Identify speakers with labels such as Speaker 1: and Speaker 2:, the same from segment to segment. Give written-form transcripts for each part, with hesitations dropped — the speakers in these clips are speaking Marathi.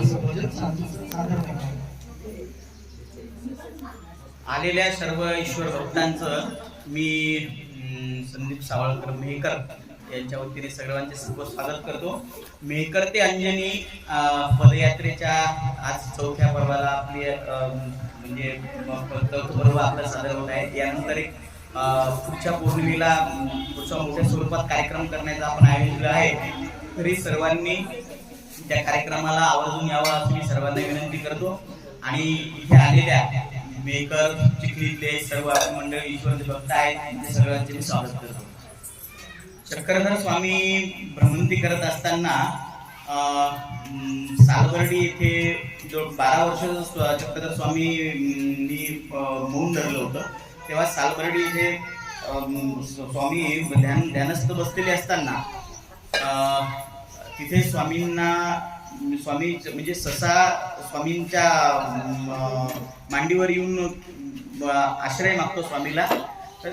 Speaker 1: छोटंसं भजन सादर करणार.
Speaker 2: आलेल्या सर्व ईश्वर भक्तांचं मी संदीप सावळकर मेहकर यांच्या वतीने सर्वांचे सर्व स्वागत करतो. मेहकर ते अंजनी पदयात्रेच्या आज चौथ्या पर्वाला आपली म्हणजे पर्व आपलं सादर होत आहे. यानंतर एक पुढच्या पौर्णिमेला पुढच्या मोठ्या स्वरूपात कार्यक्रम करण्याचा आपण आयोजन आहे. तरी सर्वांनी त्या कार्यक्रमाला आवर्जून यावं अशी मी सर्वांना विनंती करतो. आणि इथे आलेल्या मेहकर चिखलीतले सर्व मंडळी ईश्वराचे भक्त आहेत त्यांचे सर्वांचे मी स्वागत करतो. चक्रधर स्वामी भ्रमंती करत असताना सालबर्डी येथे जो 12 वर्ष चक्रधर स्वामींनी मौन धरलं होतं, तेव्हा सालबर्डी येथे स्वामी ध्यानस्थ बसलेले असताना तिथे स्वामींना स्वामी म्हणजे ससा स्वामींच्या मांडीवर येऊन आश्रय मागतो स्वामीला. तर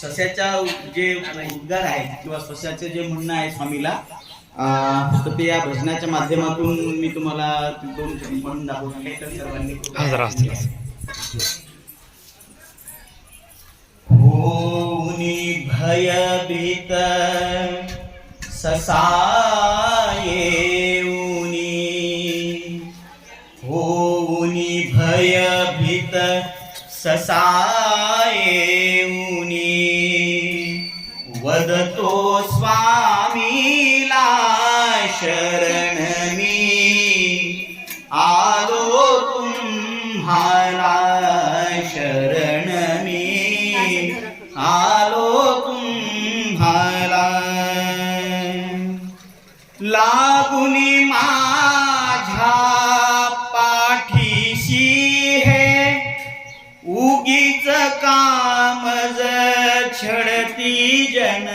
Speaker 2: सस्याच्या जे उद्गार आहेत किंवा सस्याचे जे म्हणणं आहे स्वामीला, तर ते या भजनाच्या माध्यमातून मी तुम्हाला 2 म्हणून दाखवले. तर सर्वांनी होनी भयभीत ससा येऊनी, होनी भयभीत ससा येऊनी, वदतो स्वामीला शरण मी, आलो तुम्हाला शरण मी, आलो तुम्हाला. लागुनी माझ्या पाठीशी हे उगीच कामज छळती जन